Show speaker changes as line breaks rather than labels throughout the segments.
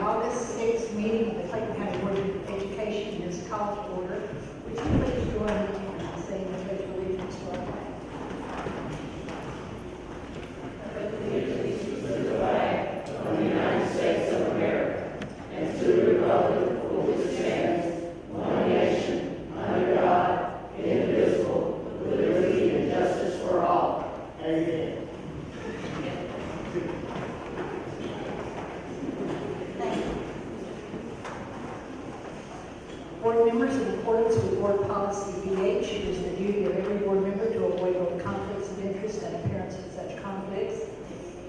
August 6th meeting of the Clayton County Board of Education is called to order. Would you please join me in saying the pledge of allegiance to our flag?
Allegiance to the flag of the United States of America and to the republic for which it stands, one nation, under God, indivisible, with liberty and justice for all. Amen.
Board members, in accordance with Board Policy BH, it is the duty of every board member to avoid both conflicts of interest and appearance of such conflicts.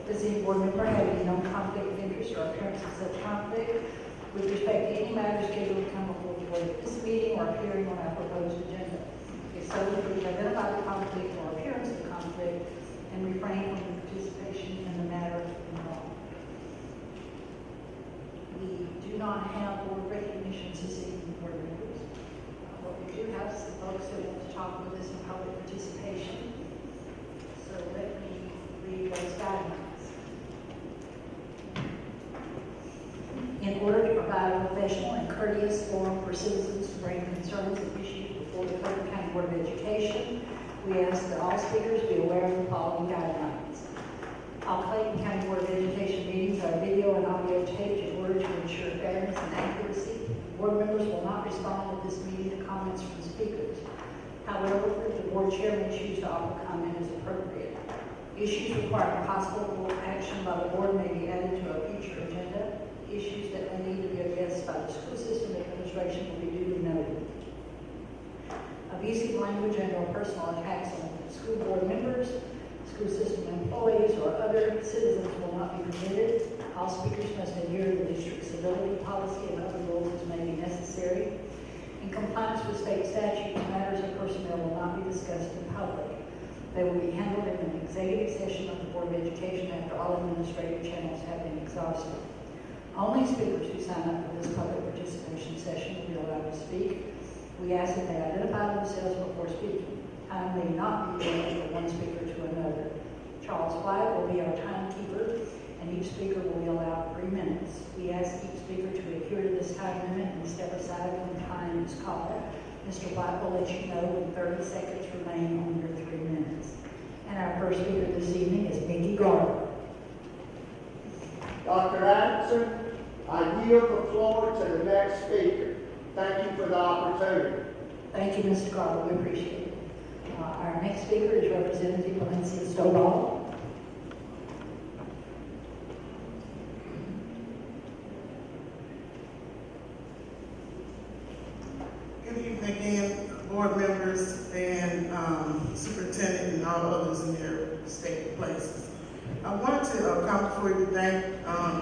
Does any board member have any known conflict of interest or appearance of such conflict with respect to any matter scheduled to come before the board at this meeting or appearing on our proposed agenda? If so, please identify the conflict or appearance of conflict and refrain from participation in the matter involved. We do not have board recognitions this evening, board members. But we do have some folks that want to talk with us in public participation. So let me read those guidelines. In order to provide a professional and courteous forum for citizens to bring concerns and issues before the Clayton County Board of Education, we ask that all speakers be aware of the following guidelines. All Clayton County Board of Education meetings are video and audio taped in order to ensure fairness and accuracy. Board members will not respond at this meeting to comments from speakers. However, if the board chair may choose to offer comment as appropriate. Issues requiring possible board action by the board may be added to a future agenda. Issues that may need to be addressed by the school system administration will be duly noted. Abusive language and or personal attacks on school board members, school system employees, or other citizens will not be permitted. All speakers must adhere to the district's civility policy and other rules as may be necessary. In compliance with state statutes, matters of personnel will not be discussed in public. They will be handled in an executive session of the Board of Education after all administrative channels have been exhausted. Only speakers who sign up for this public participation session will be allowed to speak. We ask that they identify themselves before speaking. Time may not be limited from one speaker to another. Charles White will be our timekeeper, and each speaker will be allowed 3 minutes. We ask each speaker to adhere to this time limit and step aside when time is called. Mr. White will let you know when 30 seconds remain on your 3 minutes. And our first speaker this evening is Mickey Garber.
Dr. Anderson, I yield the floor to the next speaker. Thank you for the opportunity.
Thank you, Mr. Garber. We appreciate it. Our next speaker is Representative Valencia Stovall.
Good evening again, board members and superintendent and all others in their respective places. I wanted to come before you to thank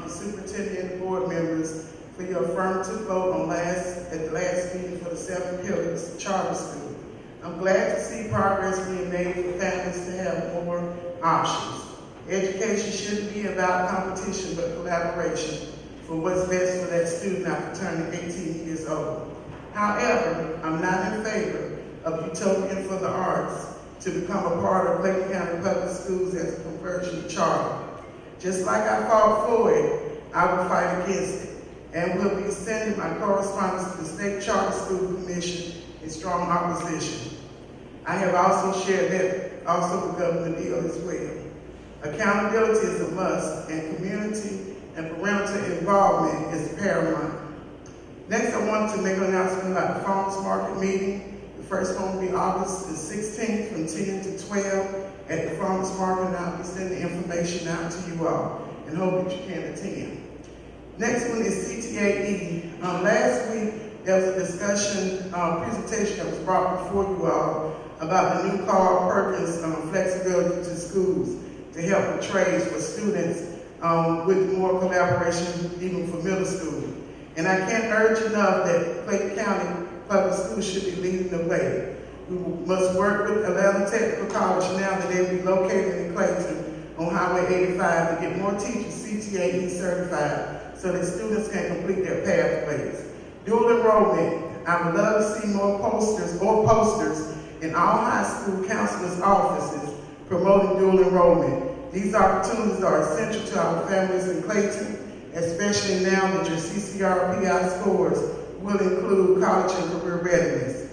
the superintendent and the board members for your affirmative vote at the last meeting for the 7 Pillars Charter School. I'm glad to see progress being made for families to have more options. Education shouldn't be about competition but collaboration for what's best for that student after turning 18 years old. However, I'm not in favor of Utopian for the Arts to become a part of Clayton County Public Schools as a conversion charter. Just like I fought for it, I will fight against it, and will be sending my correspondence to the State Charter School Commission in strong opposition. I have also shared that also with Governor Deal as well. Accountability is a must, and community and parental involvement is paramount. Next, I wanted to make an announcement about the farmers market meeting. The first one will be August the 16th from 10 to 12 at the farmers market, and I'll be sending information out to you all and hope that you can attend. Next one is CTAE. Last week, there was a discussion, presentation that was brought before you all about the new Carl Perkins flexibility to schools to help with trades for students with more collaboration even for middle school. And I can't urge enough that Clayton County Public Schools should be leading the way. We must work with Atlanta Technical College now that they will be located in Clayton on Highway 85 to get more teachers CTAE certified so that students can complete their pathways. Dual enrollment, I would love to see more posters in all high school counselors' offices promoting dual enrollment. These opportunities are essential to our families in Clayton especially now that your CCR-PI scores will include college and career readiness.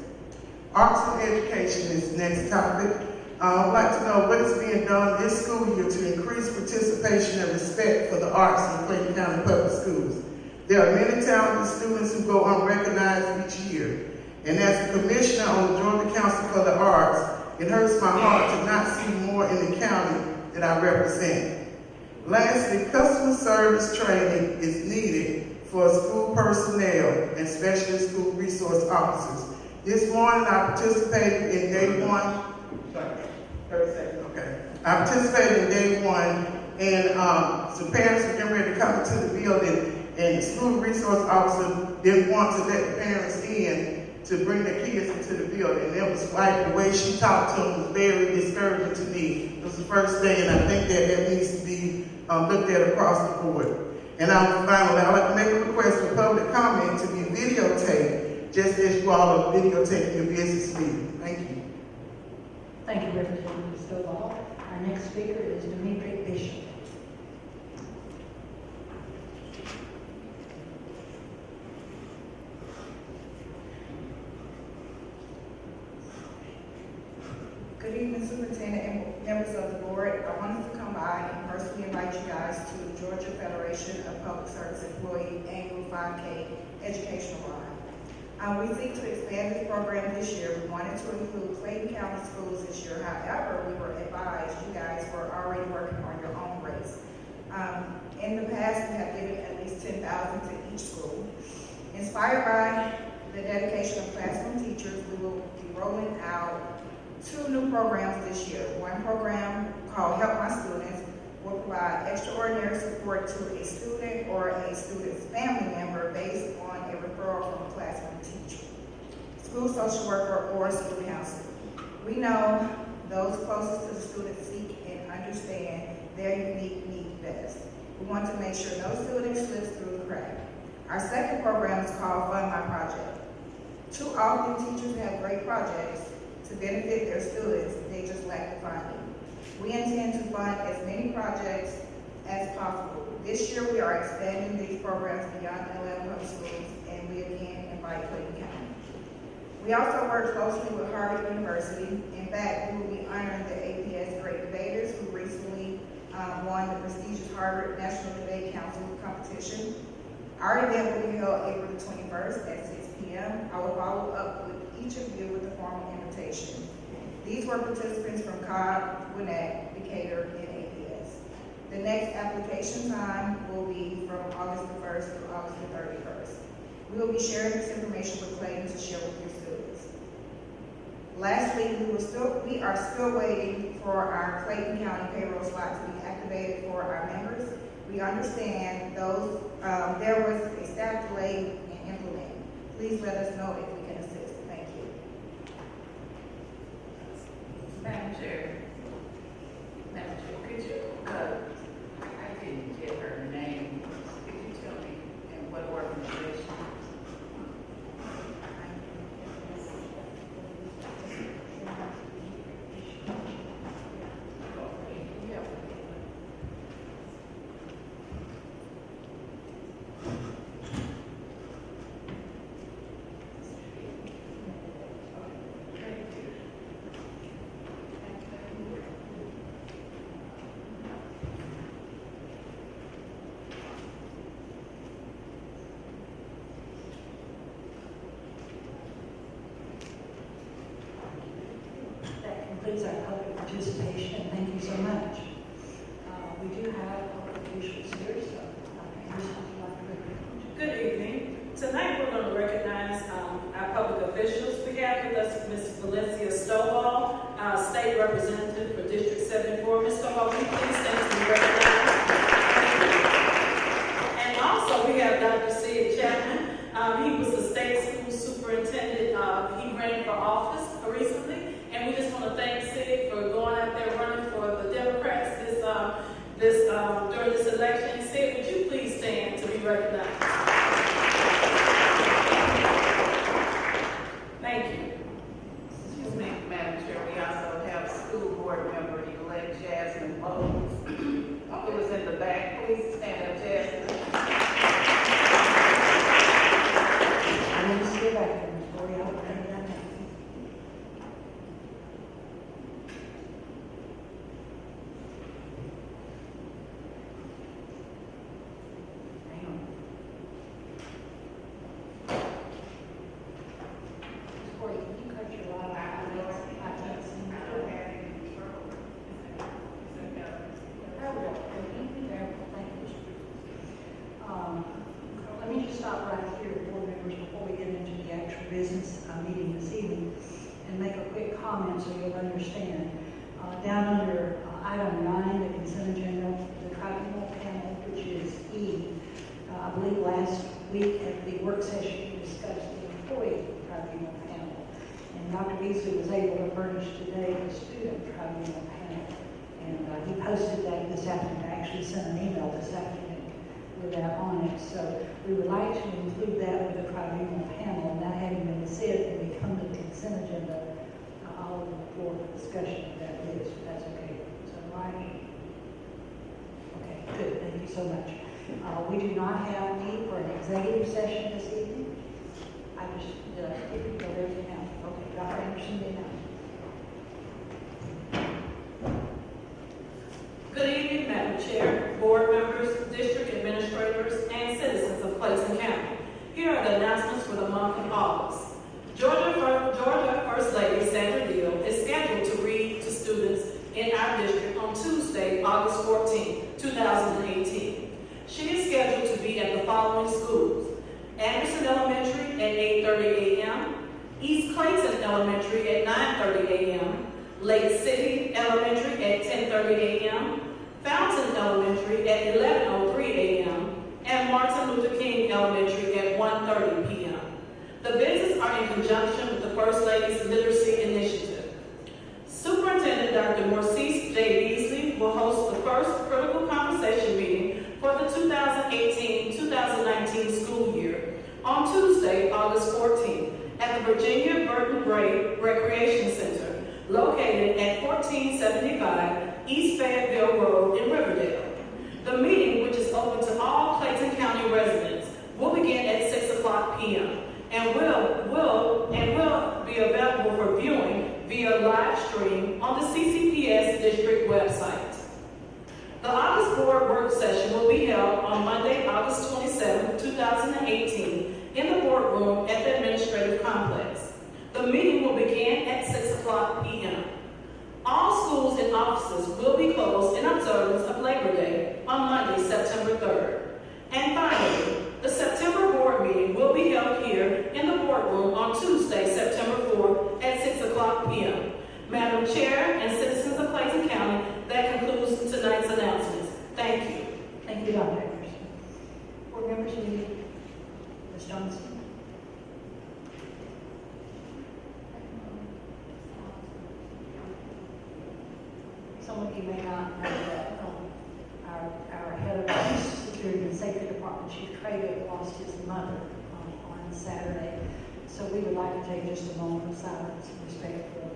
Arts and education is the next topic. I'd like to know what is being done this school year to increase participation and respect for the arts in Clayton County Public Schools. There are many talented students who go unrecognized each year. And as the commissioner on the Georgia Council for the Arts, it hurts my heart to not see more in the county that I represent. Lastly, customer service training is needed for school personnel and especially school resource officers. This morning I participated in day one. 30 seconds, okay. I participated in day one, and some parents were getting ready to come into the building, and the school resource officer didn't want to let the parents in to bring their kids into the building. And it was like the way she talked to them was very discouraging to me. It was the first day, and I think that needs to be looked at across the board. And finally, I'd like to make a request for public comment to be videotaped, just as you all are videotaping your business meeting. Thank you.
Thank you, Representative Stovall. Our next speaker is Dimitri Bishop.
Good evening, Superintendent and members of the board. I wanted to come by and personally invite you guys to the Georgia Federation of Public Service Employee Annual 5K Educational Ride. We seek to expand this program this year. We wanted to include Clayton County schools this year. However, we were advised you guys were already working on your own race. In the past, we have given at least $10,000 to each school. Inspired by the dedication of classroom teachers, we will be rolling out 2 new programs this year. One program called Help My Students will provide extraordinary support to a student or a student's family member based on a referral from a classroom teacher, school social worker, or school counselor. We know those closest to the student seek and understand their unique needs best. We want to make sure no student slips through the crack. Our second program is called Fund My Project. Too often teachers have great projects to benefit their students, they just lack the funding. We intend to fund as many projects as possible. This year we are expanding these programs beyond Atlanta Public Schools, and we again invite Clayton County. We also work closely with Harvard University. In fact, we will be honoring the APS Great Debaters who recently won the prestigious Harvard National Debate Council competition. Our event will be held April the 21st at 6 p.m. I will follow up with each of you with a formal invitation. These were participants from Cobb, Gwinnett, Decatur, and APS. The next application time will be from August the 1st through August the 31st. We will be sharing this information with Clayton to share with your students. Lastly, we are still waiting for our Clayton County payroll slot to be activated for our members. We understand those there was a staff delay in implementing. Please let us know if we can assist. Thank you.
Madam Chair, could you, I didn't get her name. Could you tell me in what organization?
Concludes our public participation. Thank you so much. We do have public officials here, so here's what I'd like to recommend.
Good evening. Tonight we're going to recognize our public officials. We have with us Ms. Valencia Stovall, our state representative for District 74. Ms. Stovall, will you please stand to be recognized? And also we have Dr. Sid Chapman. He was the state school superintendent. He ran for office recently. And we just want to thank Sid for going out there running for the Democrats during this election. Sid, would you please stand to be recognized? Thank you.
Excuse me, Madam Chair, we also have school board member-elect Jasmine Bowles, who is in the back. Please stand up, Jasmine.
understand. Down under item 9, the consent agenda, the tribunal panel, which is E. I believe last week at the work session, we discussed the employee tribunal panel. And Dr. Beasley was able to furnish today the student tribunal panel. And he posted that this afternoon. I actually sent an email this afternoon with that on it. So we would like to include that with the tribunal panel. And that having been said, when we come to the consent agenda, I'll open the floor for discussion of that list, if that's okay. So, right? Okay, good. Thank you so much. We do not have need for an executive session this evening. I just did I skip it? Go there now. Okay, Dr. Anderson, be now.
Good evening, Madam Chair, board members, district administrators, and citizens of Clayton County. Here are the announcements for the month of August. Georgia First Lady Sandra Deal is scheduled to read to students in our district on Tuesday, August 14, 2018. She is scheduled to be at the following schools: Anderson Elementary at 8:30 a.m., East Clayton Elementary at 9:30 a.m., Lake City Elementary at 10:30 a.m., Fountain Elementary at 11:03 a.m., and Martin Luther King Elementary at 1:30 p.m. The visits are in conjunction with the First Lady's Literacy Initiative. Superintendent Dr. Morcease J. Beasley will host the first critical conversation meeting for the 2018-2019 school year on Tuesday, August 14th at the Virginia Burton Gray Recreation Center, located at 1475 East Fayetteville Road in Riverdale. The meeting, which is open to all Clayton County residents, will begin at 6 o'clock p.m. and will be available for viewing via live stream on the CCPS district website. The August board work session will be held on Monday, August 27, 2018, in the boardroom at the administrative complex. The meeting will begin at 6 o'clock p.m. All schools and offices will be closed in observance of Labor Day on Monday, September 3rd. And finally, the September board meeting will be held here in the boardroom on Tuesday, September 4th at 6 o'clock p.m. Madam Chair and citizens of Clayton County, that concludes tonight's announcements. Thank you.
Thank you, Dr. Anderson. Board members, Ms. Johnson. Some of you may not know that our head of our security and safety department, Chief Clayton, lost his mother on Saturday. So we would like to take just a moment of silence and respect for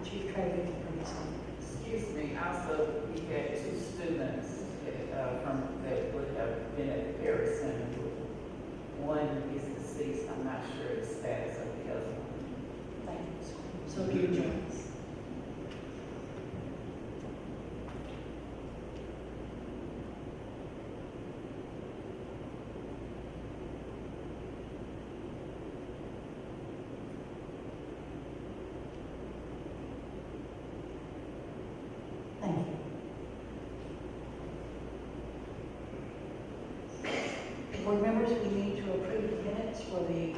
Chief Clayton for his son.
Excuse me, also, we had 2 students that would have been at the Perry Center. One is deceased. I'm not sure the status of the other one.
Thank you. So do you join us? Thank you. Board members, we need to approve the minutes for the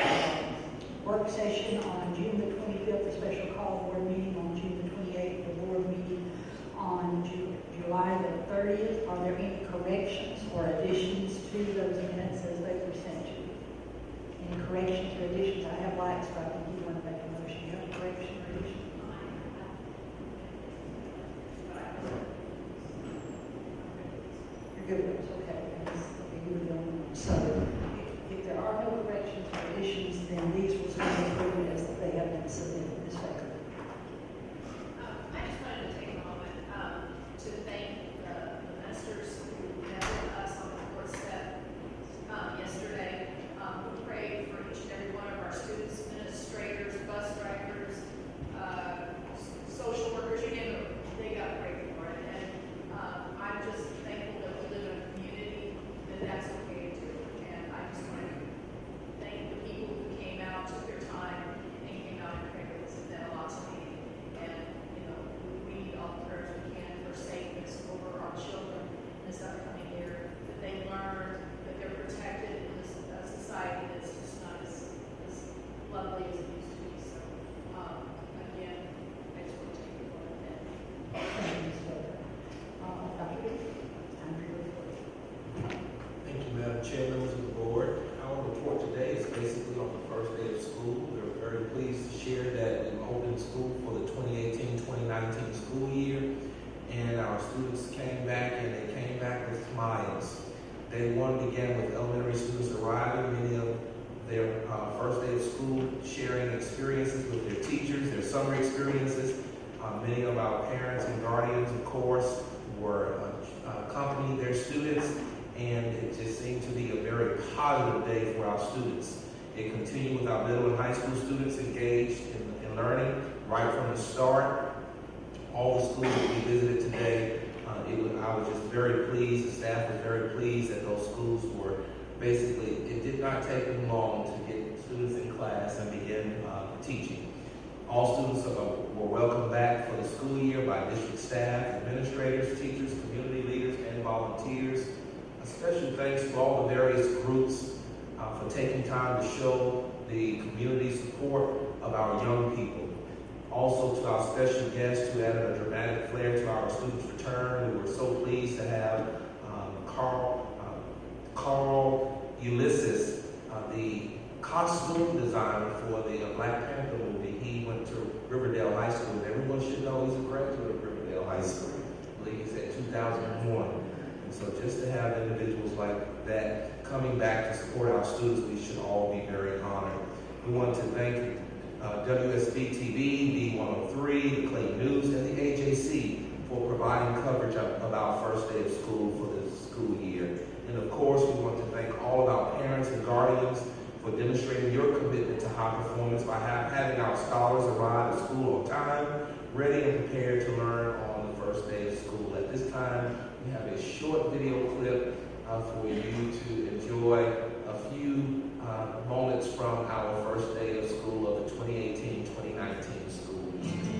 work session on June the 25th, the special call board meeting on June the 28th, the board meeting on July the 30th. Are there any corrections or additions to those minutes as they were sent to you? Any corrections or additions? I have lights, but I think you want to make a motion. You have a correction or addition? You're good with those, okay. You were the only one. So if there are no corrections or additions, then these will stand approved as they have been submitted. Ms. Baker.
I just wanted to take a moment to thank the ministers who met with us on the doorstep yesterday. We prayed for each and every one of our students, administrators,
Madam Chair, members of the board. Our report today is basically on the first day of school. We're very pleased to share that we opened school for the 2018-2019 school year, and our students came back, and they came back with smiles. Day one began with elementary students arriving, many of their first day of school, sharing experiences with their teachers, their summer experiences. Many of our parents and guardians, of course, were accompanying their students, and it just seemed to be a very positive day for our students. It continued with our middle and high school students engaged in learning right from the start. All the schools that we visited today, I was just very pleased, the staff was very pleased that those schools were basically, it did not take them long to get students in class and begin teaching. All students were welcomed back for the school year by district staff, administrators, teachers, community leaders, and volunteers. A special thanks to all the various groups for taking time to show the community support of our young people. Also to our special guests who added a dramatic flair to our students' return. We were so pleased to have Carl Ulysses, the costume designer for the Black Panther movie. He went to Riverdale High School, and everyone should know he's a graduate of Riverdale High School. I believe he's at 2001. And so just to have individuals like that coming back to support our students, we should all be very honored. We want to thank WSB-TV, B103, the Clayton News, and the AJC for providing coverage of our first day of school for this school year. And of course, we want to thank all of our parents and guardians for demonstrating your commitment to high performance by having our scholars arrive at school on time, ready and prepared to learn on the first day of school. At this time, we have a short video clip for you to enjoy a few moments from our first day of school of the 2018-2019 school year.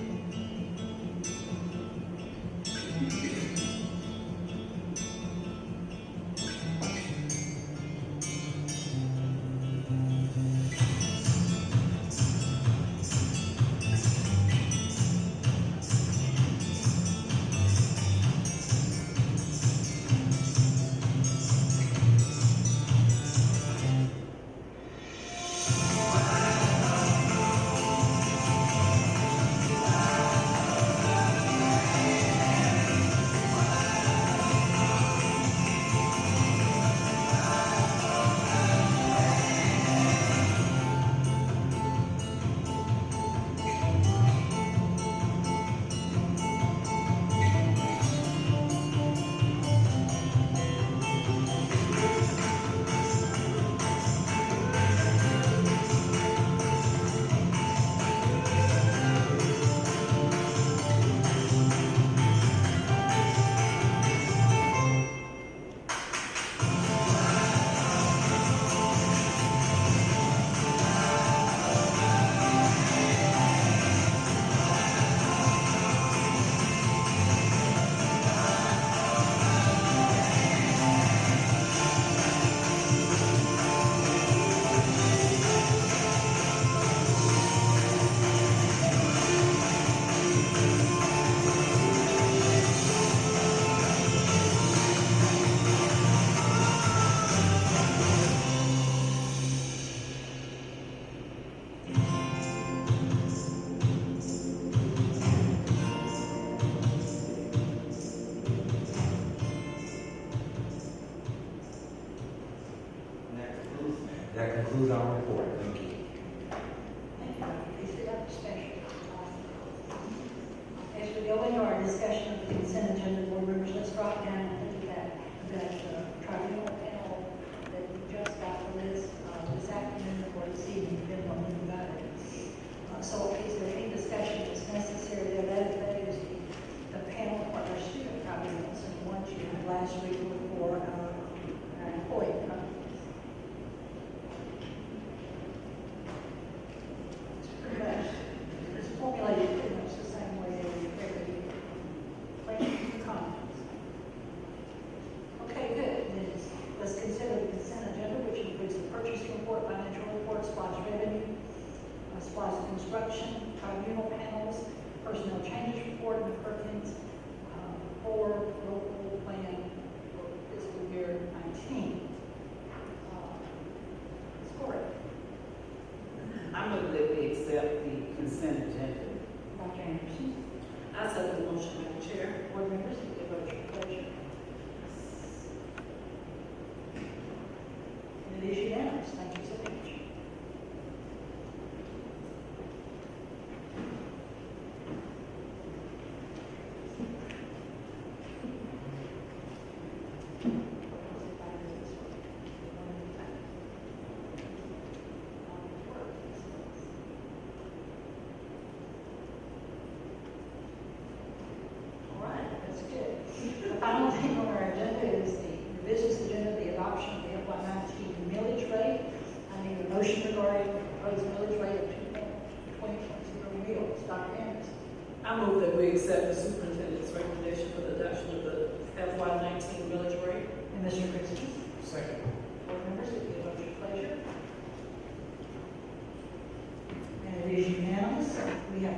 That concludes our report. Thank you.
Thank you, Dr. Casey. Dr. Special. As we go into our discussion of the consent agenda, board members, let's drop down and look at that tribunal panel that we just got for this afternoon or this evening, depending on when you got it. So is there any discussion that's necessary there? That is the panel for our student tribunals, and the ones you had last week were for our employee tribunals. It's formulated pretty much the same way every year. Questions or comments? Okay, good. Then let's consider the consent agenda, which includes the purchase report, financial report, SPOS revenue, SPOS construction, tribunal panels, personnel changes report, and the Perkins for local plan for fiscal year 19. motion regarding proposed millage rate of 2.20 meals. Dr. Anderson.
I move that we accept the superintendent's recommendation for the adoption of the FY19 millage rate.
And Mr. Christie.
Second.
Board members, if you vote your pleasure. And it is unanimous. We have